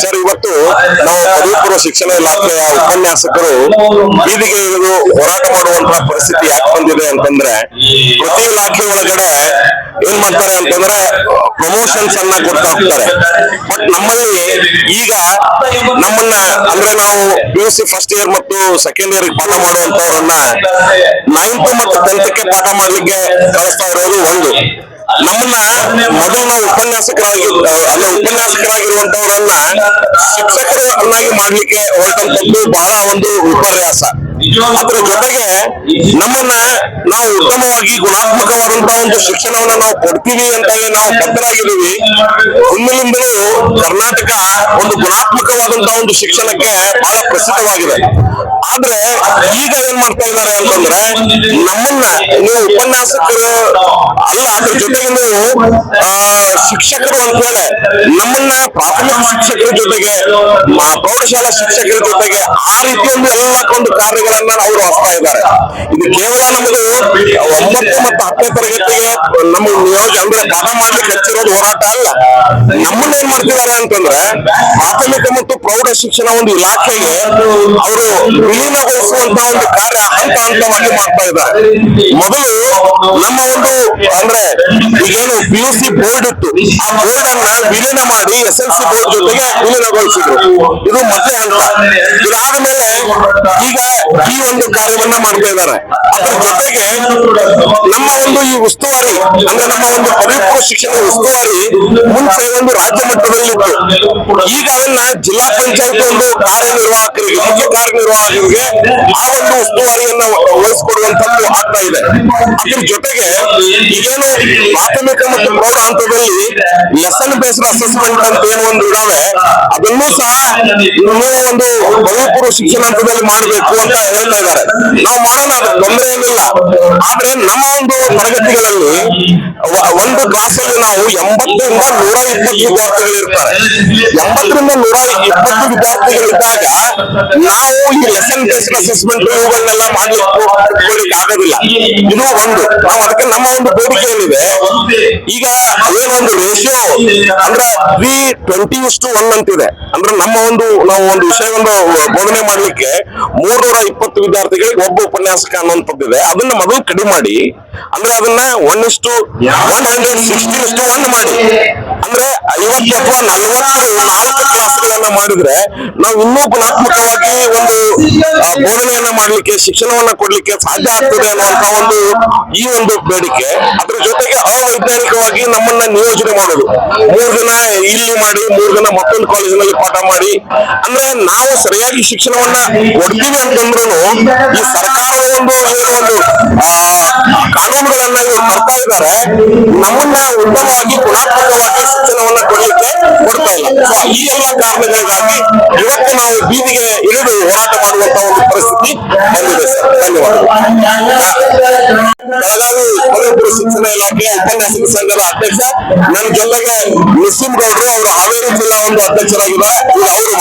Sir, ಇವತ್ತು ನಾವು ಪದವಿ ಪೂರ್ವ ಶಿಕ್ಷಣ ಇಲಾಖೆಯ ಉಪನ್ಯಾಸಕರು ಬೀದಿಗೆ ಇಳಿದು ಹೋರಾಟ ಮಾಡುವಂತಹ ಪರಿಸ್ಥಿತಿ ಯಾಕೆ ಬಂದಿದೆ ಅಂತಂದ್ರೆ, ಪ್ರತಿ ಇಲಾಖೆ ಒಳಗಡೆ ಏನ್ ಮಾಡ್ತಾರೆ ಅಂತಂದ್ರೆ ಪ್ರಮೋಷನ್ಸ್ ಅನ್ನ ಕೊಡ್ತಾ ಹೋಗ್ತಾರೆ. ಬಟ್ ನಮ್ಮಲ್ಲಿ ಈಗ ನಮ್ಮನ್ನ ಅಂದ್ರೆ ನಾವು PUC ಫಸ್ಟ್ ಇಯರ್ ಮತ್ತು ಸೆಕೆಂಡ್ ಇಯರ್ ಪಾಠ ಮಾಡುವಂತವ್ರನ್ನ 9th ಮತ್ತು 10th ಪಾಠ ಮಾಡ್ಲಿಕ್ಕೆ ಕಳಿಸ್ತಾ ಇರೋದು ಒಂದು. ನಮ್ಮನ್ನ ಮೊದಲು ನಾವು ಉಪನ್ಯಾಸಕರಾಗಿರುವಂತವ್ರನ್ನ ಶಿಕ್ಷಕರು ಅನ್ನಾಗಿ ಮಾಡ್ಲಿಕ್ಕೆ ಹೊರಟಂತದ್ದು ಬಹಳ ಒಂದು ವಿಪರ್ಯಾಸ. ಅದ್ರ ಜೊತೆಗೆ ನಮ್ಮನ್ನ ನಾವು ಉತ್ತಮವಾಗಿ ಗುಣಾತ್ಮಕವಾದಂತಹ ಒಂದು ಶಿಕ್ಷಣವನ್ನ ನಾವು ಕೊಡ್ತೀವಿ ಅಂತ ನಾವು ಬದ್ಧರಾಗಿದ್ದೀವಿ. ಹಿಂದಿನಿಂದಲೂ ಕರ್ನಾಟಕ ಒಂದು ಗುಣಾತ್ಮಕವಾದಂತಹ ಒಂದು ಶಿಕ್ಷಣಕ್ಕೆ ಬಹಳ ಪ್ರಸಿದ್ಧವಾಗಿದೆ. ಆದ್ರೆ ಈಗ ಏನ್ ಮಾಡ್ತಾ ಇದ್ದಾರೆ ಅಂತಂದ್ರೆ, ನಮ್ಮನ್ನ ನೀವು ಉಪನ್ಯಾಸಕರು ಅಲ್ಲ, ಅದ್ರ ಜೊತೆಗೆ ನೀವು ಶಿಕ್ಷಕರು ಅಂತ ಹೇಳಿ ನಮ್ಮನ್ನ ಪ್ರಾಥಮಿಕ ಶಿಕ್ಷಕರ ಜೊತೆಗೆ ಪ್ರೌಢಶಾಲಾ ಶಿಕ್ಷಕರ ಜೊತೆಗೆ ಆ ರೀತಿ ಒಂದು ಕಾರ್ಯಗಳನ್ನ ಅವರು ಹಚ್ತಾ ಇದ್ದಾರೆ. ಇದು ಕೇವಲ ನಮ್ಮದು 9 ಮತ್ತು 10ನೇ ತರಗತಿಗೆ ನಮ್ಮ ನಿಯೋಜನೆ ಅಂದ್ರೆ ಪಾಠ ಮಾಡ್ಲಿಕ್ಕೆ ಹಚ್ಚಿರೋದು ಹೋರಾಟ ಅಲ್ಲ. ನಮ್ಮನ್ನ ಏನ್ ಮಾಡ್ತಿದ್ದಾರೆ ಅಂತಂದ್ರೆ, ಪ್ರಾಥಮಿಕ ಮತ್ತು ಪ್ರೌಢ ಶಿಕ್ಷಣ ಒಂದು ಇಲಾಖೆಗೆ ಅವರು ವಿಲೀನಗೊಳಿಸುವಂತಹ ಒಂದು ಕಾರ್ಯ ಹಂತ ಹಂತವಾಗಿ ಮಾಡ್ತಾ ಇದ್ದಾರೆ. ಮೊದಲು ನಮ್ಮ ಒಂದು ಅಂದ್ರೆ ಈಗೇನು PUC ಬೋರ್ಡ್ ಇತ್ತು, ಆ ಬೋರ್ಡ್ ಅನ್ನ ವಿಲೀನ ಮಾಡಿ SLC ಬೋರ್ಡ್ ಜೊತೆಗೆ ವಿಲೀನಗೊಳಿಸಿದ್ರು. ಇದು ಮೊದಲೇ ಹಂತ. ಇದಾದ್ಮೇಲೆ ಈಗ ಈ ಒಂದು ಕಾರ್ಯವನ್ನ ಮಾಡ್ತಾ ಇದ್ದಾರೆ. ಅದ್ರ ಜೊತೆಗೆ ನಮ್ಮ ಒಂದು ಈ ಉಸ್ತುವಾರಿ ಅಂದ್ರೆ ನಮ್ಮ ಒಂದು ಪದವಿ ಪೂರ್ವ ಶಿಕ್ಷಣ ಉಸ್ತುವಾರಿ ಮುಂಚೆ ಒಂದು ರಾಜ್ಯ ಮಟ್ಟದಲ್ಲಿ ಇತ್ತು. ಈಗ ಅದನ್ನ ಜಿಲ್ಲಾ ಪಂಚಾಯತ್ ಒಂದು ಕಾರ್ಯನಿರ್ವಾಹಕರಿಗೆ, ಮುಖ್ಯ ಕಾರ್ಯನಿರ್ವಾಹಕರಿಗೆ ಆ ಒಂದು ಉಸ್ತುವಾರಿಯನ್ನ ವಹಿಸಿಕೊಡುವಂತದ್ದು ಆಗ್ತಾ ಇದೆ. ಅದ್ರ ಜೊತೆಗೆ ಈಗೇನು ಪ್ರಾಥಮಿಕ ಮತ್ತು ಪ್ರೌಢ ಹಂತದಲ್ಲಿ ಲೆಸನ್ ಬೇಸ್ಡ್ ಅಸೆಸ್ಮೆಂಟ್ ಅಂತ ಏನು ಒಂದು ಇದಾವೆ, ಅದನ್ನೂ ಸಹ ನೀವು ಒಂದು ಪದವಿ ಪೂರ್ವ ಶಿಕ್ಷಣ ಹಂತದಲ್ಲಿ ಮಾಡಬೇಕು ಅಂತ ಹೇಳ್ತಾ ಇದ್ದಾರೆ. ನಾವು ಮಾಡೋಣ, ಅದು ತೊಂದರೆ ಏನಿಲ್ಲ. ಆದ್ರೆ ನಮ್ಮ ಒಂದು ತರಗತಿಗಳಲ್ಲಿ ಒಂದು ಕ್ಲಾಸಲ್ಲಿ ನಾವು 80ರಿಂದ 120 ವಿದ್ಯಾರ್ಥಿಗಳು ಇರ್ತಾರೆ. 80ರಿಂದ 120 ವಿದ್ಯಾರ್ಥಿಗಳಿದ್ದಾಗ ನಾವು ಈ ಲೆಸನ್ ಬೇಸ್ಡ್ ಅಸೆಸ್ಮೆಂಟ್ ಇವುಗಳನ್ನೆಲ್ಲ ಮಾಡ್ಲಿಕ್ಕೆ ಆಗೋದಿಲ್ಲ. ಇದು ಒಂದು. ನಾವು ಅದಕ್ಕೆ ನಮ್ಮ ಒಂದು ಬೇಡಿಕೆ ಏನಿದೆ, ಈಗ ಏನೊಂದು ರೇಷಿಯೋ ಅಂದ್ರೆ 3:20:1 ಅಂತಿದೆ. ಅಂದ್ರೆ ನಮ್ಮ ಒಂದು ನಾವು ಒಂದು ವಿಷಯವನ್ನು ಬೋಧನೆ ಮಾಡ್ಲಿಕ್ಕೆ 320 ವಿದ್ಯಾರ್ಥಿಗಳಿಗೆ ಒಬ್ಬ ಉಪನ್ಯಾಸಕ ಅನ್ನುವಂಥದ್ದಿದೆ. ಅದನ್ನ ಮೊದಲು ಕಡಿಮೆ ಮಾಡಿ, ಅಂದ್ರೆ ಅದನ್ನ 1:160:1 ಮಾಡಿ, ಅಂದ್ರೆ 50 ಅಥವಾ 44 ಕ್ಲಾಸ್ಗಳನ್ನ ಮಾಡಿದ್ರೆ ನಾವು ಇನ್ನೂ ಗುಣಾತ್ಮಕವಾಗಿ ಒಂದು ಬೋಧನೆಯನ್ನ ಮಾಡ್ಲಿಕ್ಕೆ, ಶಿಕ್ಷಣವನ್ನ ಕೊಡ್ಲಿಕ್ಕೆ ಸಾಧ್ಯ ಆಗ್ತದೆ ಅನ್ನುವಂತ ಒಂದು ಈ ಒಂದು ಬೇಡಿಕೆ. ಅದ್ರ ಜೊತೆಗೆ ಅವೈಜ್ಞಾನಿಕವಾಗಿ ನಮ್ಮನ್ನ ನಿಯೋಜನೆ ಮಾಡೋದು, 3 ದಿನ ಇಲ್ಲಿ ಮಾಡಿ 3 ದಿನ ಮತ್ತೊಂದು ಕಾಲೇಜಿನಲ್ಲಿ ಪಾಠ ಮಾಡಿ, ಅಂದ್ರೆ ನಾವು ಸರಿಯಾಗಿ ಶಿಕ್ಷಣವನ್ನ ಕೊಡ್ತೀವಿ ಅಂತಂದ್ರೂ ಈ ಸರ್ಕಾರದ ಒಂದು ಕಾನೂನುಗಳನ್ನ ಇವರು ತರ್ತಾ ಇದ್ದಾರೆ. ನಮ್ಮನ್ನ ಉತ್ತಮವಾಗಿ ಗುಣಾತ್ಮಕವಾಗಿ ಶಿಕ್ಷಣವನ್ನ ಕೊಡ್ಲಿಕ್ಕೆ ಕೊಡ್ತಾ ಇಲ್ಲ. ಈ ಎಲ್ಲ ಕಾರಣಗಳಿಗಾಗಿ ಇವತ್ತು ನಾವು ಬೀದಿಗೆ ಇಳಿದು ಹೋರಾಟ ಮಾಡುವಂತ ಒಂದು ಪರಿಸ್ಥಿತಿ ಬಂದಿದೆ ಸರ್. ಧನ್ಯವಾದಗಳು. ಬೆಳಗಾವಿ ಪದವಿ ಪೂರ್ವ ಶಿಕ್ಷಣ ಇಲಾಖೆಯ ಉಪನ್ಯಾಸಕ ಸಂಘದ ಅಧ್ಯಕ್ಷ, ನನ್ನ ಜೊತೆಗೆ ನಿಸ್ಸಿಂ ಗೌಡ್ರು, ಅವರು ಹಾವೇರಿ ಜಿಲ್ಲಾ ಒಂದು ಅಧ್ಯಕ್ಷರಾಗಿದ್ದಾರೆ. ಅವರು